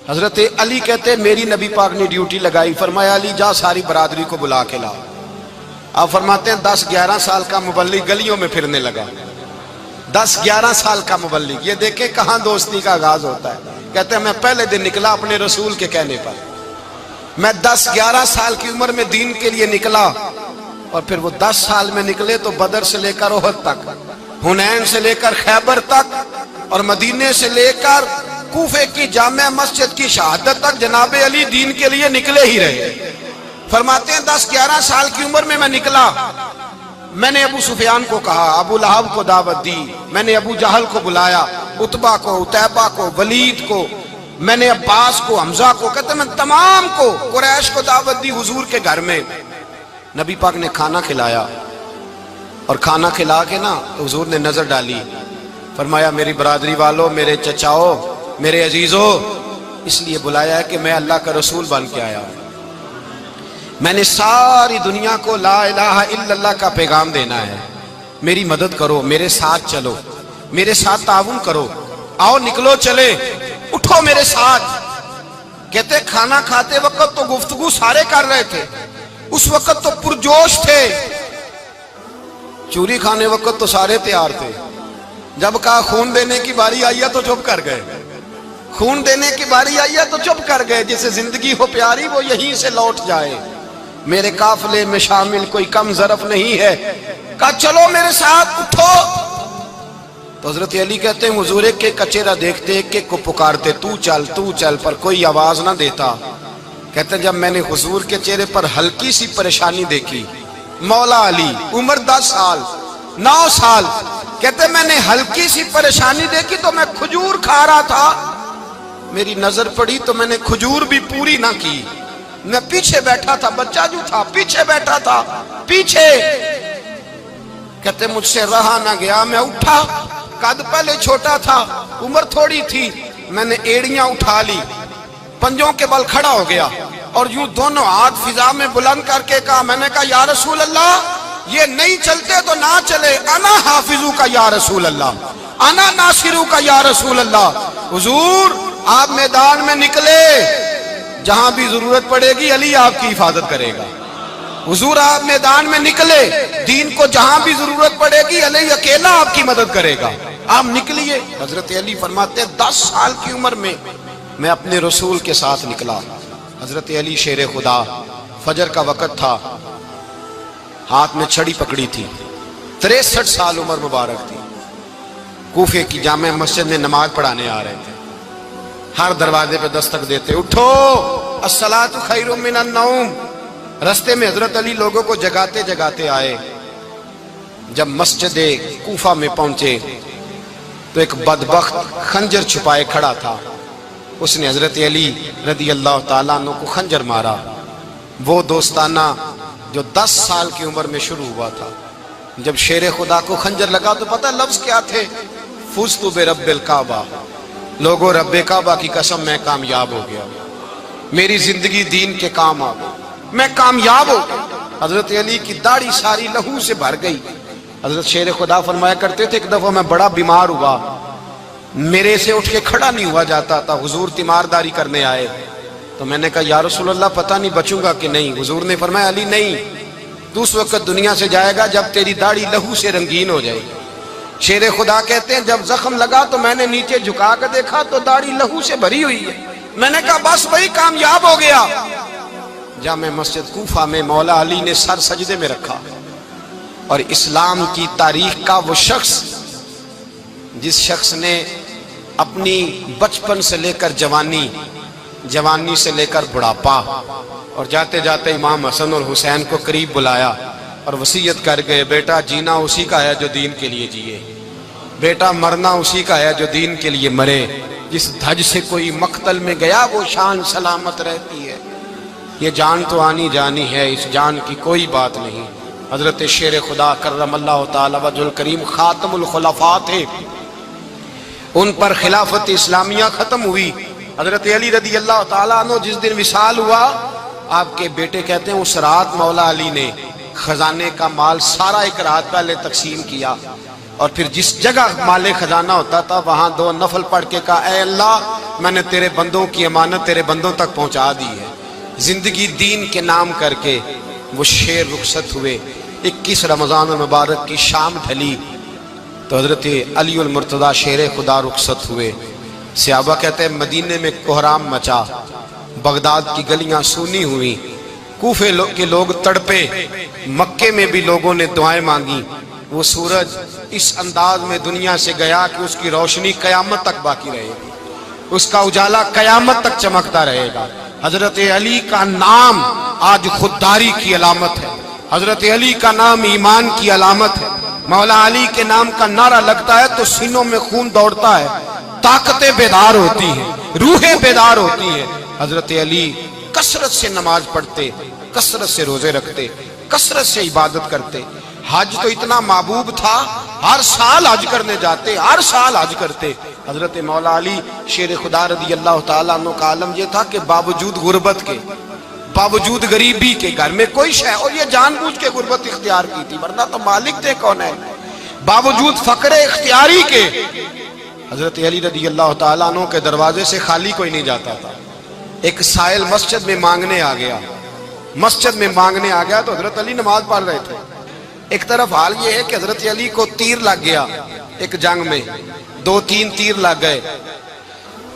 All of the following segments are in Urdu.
حضرت علی کہتے ہیں میری نبی پاک نے ڈیوٹی لگائی، فرمایا علی جا ساری برادری کو بلا کے لا۔ آپ فرماتے ہیں 10-11 سال کا مبلغ گلیوں میں پھرنے لگا، 10-11 سال کا مبلغ۔ یہ دیکھیں کہاں دوستی کا آغاز ہوتا ہے۔ کہتے ہیں میں پہلے دن نکلا اپنے رسول کے کہنے پر، میں 10-11 سال کی عمر میں دین کے لیے نکلا، اور پھر وہ 10 سال میں نکلے تو بدر سے لے کر احد تک، حنین سے لے کر خیبر تک، اور مدینے سے لے کر کوفے کی جامع مسجد کی شہادت تک جناب علی دین کے لیے نکلے ہی رہے۔ فرماتے ہیں 10-11 سال کی عمر میں نکلا، میں نے ابو سفیان کو کہا، ابو لہب کو دعوت دی، میں نے ابو جہل کو بلایا، عتبہ کو، عتیبہ کو، ولید کو، میں نے عباس کو، حمزہ کو، کہتے ہیں میں تمام کو، قریش کو دعوت دی حضور کے گھر میں۔ نبی پاک نے کھانا کھلایا، اور کھانا کھلا کے نا حضور نے نظر ڈالی، فرمایا میری برادری والوں، میرے چچاؤ، میرے عزیزوں، اس لیے بلایا ہے کہ میں اللہ کا رسول بن کے آیا ہوں، میں نے ساری دنیا کو لا الہ الا اللہ کا پیغام دینا ہے، میری مدد کرو، میرے ساتھ چلو، میرے ساتھ تعاون کرو، آؤ نکلو چلے، اٹھو میرے ساتھ۔ کہتے کھانا کھاتے وقت تو گفتگو سارے کر رہے تھے، اس وقت تو پرجوش تھے، چوری کھانے وقت تو سارے تیار تھے، جب کہا خون دینے کی باری آئی ہے تو چپ کر گئے، خون دینے کی باری آئی ہے تو چپ کر گئے، جسے زندگی ہو پیاری وہ یہیں سے لوٹ جائے، میرے قافلے میں شامل کوئی کم ظرف نہیں ہے، کہا چلو میرے ساتھ اٹھو۔ تو حضرت علی کہتے ہیں حضور ایک ایک کا چہرہ دیکھتے، ایک ایک کو پکارتے، تو چل، پر کوئی آواز نہ دیتا۔ کہتے ہیں جب میں نے حضور کے چہرے پر ہلکی سی پریشانی دیکھی، مولا علی عمر 10 سال 9 سال، کہتے ہیں میں نے ہلکی سی پریشانی دیکھی تو میں کھجور کھا رہا تھا، میری نظر پڑی تو میں نے کھجور بھی پوری نہ کی، میں پیچھے بیٹھا تھا، بچہ جو تھا پیچھے بیٹھا تھا، پیچھے۔ کہتے مجھ سے رہا نہ گیا، میں اٹھا، قد پہلے چھوٹا تھا، عمر تھوڑی تھی، میں نے ایڑیاں اٹھا لی، پنجوں کے بل کھڑا ہو گیا، اور یوں دونوں ہاتھ فضا میں بلند کر کے کہا، میں نے کہا یا رسول اللہ یہ نہیں چلتے تو نہ چلے، انا حافظو کا یا رسول اللہ، انا ناصرو کا یا رسول اللہ۔ حضور آپ میدان میں نکلے، جہاں بھی ضرورت پڑے گی علی آپ کی حفاظت کرے گا۔ حضور آپ میدان میں نکلے، دین کو جہاں بھی ضرورت پڑے گی علی اکیلا آپ کی مدد کرے گا، آپ نکلیے۔ حضرت علی فرماتے ہیں 10 سال کی عمر میں اپنے رسول کے ساتھ نکلا۔ حضرت علی شیر خدا، فجر کا وقت تھا، ہاتھ میں چھڑی پکڑی تھی، 63 سال عمر مبارک تھی، کوفے کی جامع مسجد میں نماز پڑھانے آ رہے تھے، ہر دروازے پہ دستک دیتے، اٹھو الصلاۃ خیر من النوم۔ رستے میں حضرت علی لوگوں کو جگاتے جگاتے آئے، جب مسجد کوفہ میں پہنچے تو ایک بدبخت خنجر چھپائے کھڑا تھا، اس نے حضرت علی رضی اللہ تعالیٰ عنہ کو خنجر مارا، وہ دوستانہ جو 10 سال کی عمر میں شروع ہوا تھا۔ جب شیر خدا کو خنجر لگا تو پتہ لفظ کیا تھے؟ فزت برب الکعبہ، لوگوں رب کعبہ کی قسم میں کامیاب ہو گیا، میری زندگی دین کے کام آ گئی، میں کامیاب ہو گیا۔ حضرت علی کی داڑھی ساری لہو سے بھر گئی۔ حضرت شیر خدا فرمایا کرتے تھے ایک دفعہ میں بڑا بیمار ہوا، میرے سے اٹھ کے کھڑا نہیں ہوا جاتا تھا، حضور تیمارداری کرنے آئے تو میں نے کہا یا رسول اللہ پتہ نہیں بچوں گا کہ نہیں۔ حضور نے فرمایا علی نہیں، تو اس وقت دنیا سے جائے گا جب تیری داڑھی لہو سے رنگین ہو جائے۔ شیر خدا کہتے ہیں جب زخم لگا تو میں نے نیچے جھکا کر دیکھا تو داڑھی لہو سے بھری ہوئی ہے، میں نے کہا بس وہی کامیاب ہو گیا۔ جامع مسجد کوفہ میں مولا علی نے سر سجدے میں رکھا، اور اسلام کی تاریخ کا وہ شخص جس شخص نے اپنی بچپن سے لے کر جوانی سے لے کر بڑھاپا، اور جاتے جاتے امام حسن اور حسین کو قریب بلایا اور وصیت کر گئے بیٹا جینا اسی کا ہے جو دین کے لیے جیے، بیٹا مرنا اسی کا ہے جو دین کے لیے مرے، جس دھج سے کوئی مقتل میں گیا وہ شان سلامت رہتی ہے، یہ جان تو آنی جانی ہے، اس جان کی کوئی بات نہیں۔ حضرت شیر خدا کرم اللہ تعالی وجہ الکریم خاتم الخلفاء تھے، ان پر خلافت اسلامیہ ختم ہوئی۔ حضرت علی رضی اللہ تعالیٰ عنہ جس دن وصال ہوا، آپ کے بیٹے کہتے ہیں اس رات مولا علی نے خزانے کا مال سارا ایک رات پہلے تقسیم کیا، اور پھر جس جگہ مال خزانہ ہوتا تھا وہاں 2 نفل پڑھ کے کہا اے اللہ میں نے تیرے بندوں کی امانت تیرے بندوں تک پہنچا دی ہے. زندگی دین کے نام کر کے وہ شیر رخصت ہوئے. 21 رمضان المبارک کی شام ڈھلی تو حضرت علی المرتضیٰ شیر خدا رخصت ہوئے. صحابہ کہتے ہیں مدینے میں کوہرام مچا، بغداد کی گلیاں سونی ہوئی، کوفے کے لوگ تڑپے، مکے میں بھی لوگوں نے دعائیں مانگی. وہ سورج اس انداز میں دنیا سے گیا کہ اس کی روشنی قیامت تک باقی رہے گی، اس کا اجالا قیامت تک چمکتا رہے گا. حضرت علی کا نام آج خودداری کی علامت ہے، حضرت علی کا نام ایمان کی علامت ہے. مولا علی کے نام کا نعرہ لگتا ہے تو سینوں میں خون دوڑتا ہے، طاقتیں بیدار ہوتی ہیں، روحیں بیدار ہوتی ہیں. حضرت علی کثرت سے نماز پڑھتے، کثرت سے روزے رکھتے، کثرت سے عبادت کرتے. حج تو اتنا محبوب تھا، ہر سال حج کرنے جاتے، ہر سال حج کرتے. حضرت مولا علی شیر خدا رضی اللہ تعالیٰ عنہ کا عالم یہ تھا کہ باوجود غربت کے، باوجود غریبی کے، گھر میں کوئی شے، اور یہ جان بوجھ کے غربت اختیار کی تھی ورنہ تو مالک تھے کون ہے، باوجود فقر اختیاری کے حضرت علی رضی اللہ تعالیٰ عنہ کے دروازے سے خالی کوئی نہیں جاتا تھا. ایک سائل مسجد میں مانگنے آ گیا، مسجد میں مانگنے آ گیا تو حضرت علی نماز پڑھ رہے تھے. ایک طرف حال یہ ہے کہ حضرت علی کو تیر لگ گیا ایک جنگ میں، 2-3 تیر لگ گئے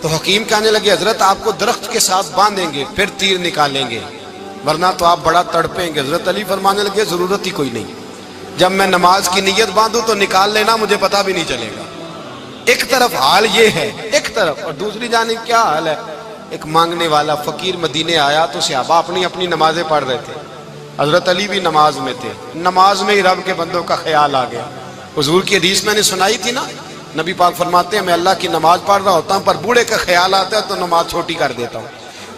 تو حکیم کہنے لگے حضرت آپ کو درخت کے ساتھ باندھیں گے پھر تیر نکالیں گے ورنہ تو آپ بڑا تڑپیں گے. حضرت علی فرمانے لگے ضرورت ہی کوئی نہیں، جب میں نماز کی نیت باندھوں تو نکال لینا، مجھے پتہ بھی نہیں چلے گا. ایک طرف حال یہ ہے، ایک طرف، اور دوسری جانب کیا حال ہے. ایک مانگنے والا فقیر مدینے آیا تو صحابہ اپنی اپنی نمازیں پڑھ رہے تھے، حضرت علی بھی نماز میں تھے. نماز میں ہی رب کے بندوں کا خیال آ گیا. حضور کی حدیث میں نے سنائی تھی نا، نبی پاک فرماتے ہیں میں اللہ کی نماز پڑھ رہا ہوتا ہوں پر بوڑھے کا خیال آتا ہے تو نماز چھوٹی کر دیتا ہوں،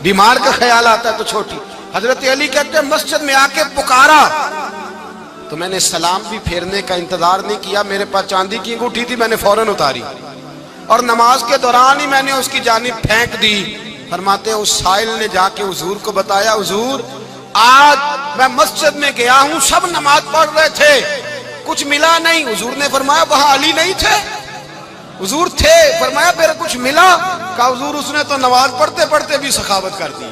بیمار کا خیال آتا ہے تو چھوٹی. حضرت علی کہتے ہیں مسجد میں آ کے پکارا تو میں نے سلام بھی پھیرنے کا انتظار نہیں کیا، میرے پاس چاندی کی انگوٹھی تھی، میں نے فوراً اتاری اور نماز کے دوران ہی میں نے اس کی جانب پھینک دی. فرماتے ہیں اس سائل نے جا کے حضور کو بتایا حضور آج میں مسجد میں گیا ہوں، سب نماز پڑھ رہے تھے، کچھ ملا نہیں. حضور نے فرمایا وہاں علی نہیں تھے؟ حضور تھے. فرمایا پھر کچھ ملا؟ کہا حضور اس نے تو نماز پڑھتے پڑھتے بھی سخاوت کر دی،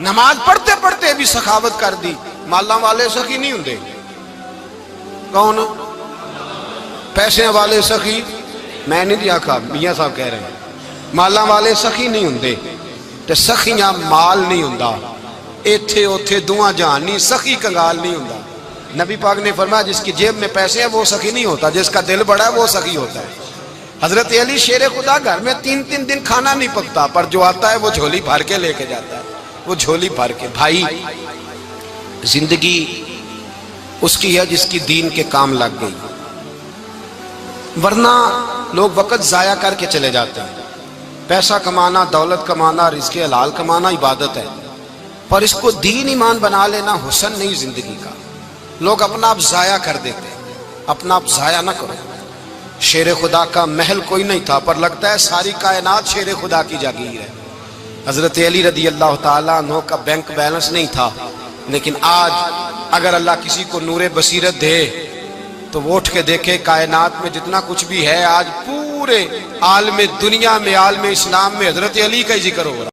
نماز پڑھتے پڑھتے بھی سخاوت کر دی. مالاں والے سخی نہیں ہوندے، کون پیسے والے سخی؟ میں نہیں دیا کہا، میاں صاحب کہہ رہے ہیں مالاں والے سخی نہیں ہوندے تے سخیاں مال نہیں ہوندا. ایتھے اوتھے دعا جہان نہیں، سخی کنگال نہیں ہوندا. نبی پاک نے فرمایا جس کی جیب میں پیسے ہیں وہ سخی نہیں ہوتا، جس کا دل بڑا ہے وہ سخی ہوتا ہے. حضرت علی شیر خدا گھر میں 3 دن کھانا نہیں پکتا پر جو آتا ہے وہ جھولی بھر کے لے کے جاتا ہے، وہ جھولی بھر کے. بھائی زندگی اس کی ہے جس کی دین کے کام لگ گئی، ورنہ لوگ وقت ضائع کر کے چلے جاتے ہیں. پیسہ کمانا، دولت کمانا، رزق حلال کمانا عبادت ہے پر اس کو دین ایمان بنا لینا حسن نہیں زندگی کا. لوگ اپنا آپ ضائع کر دیتے ہیں، اپنا آپ ضائع نہ کرو. شیر خدا کا محل کوئی نہیں تھا پر لگتا ہے ساری کائنات شیر خدا کی جاگیر ہے. حضرت علی رضی اللہ تعالیٰ عنہ کا بینک بیلنس نہیں تھا لیکن آج اگر اللہ کسی کو نور بصیرت دے تو وہ اٹھ کے دیکھے کائنات میں جتنا کچھ بھی ہے آج پورے عالم دنیا میں، عالم اسلام میں حضرت علی کا ہی ذکر ہو رہا.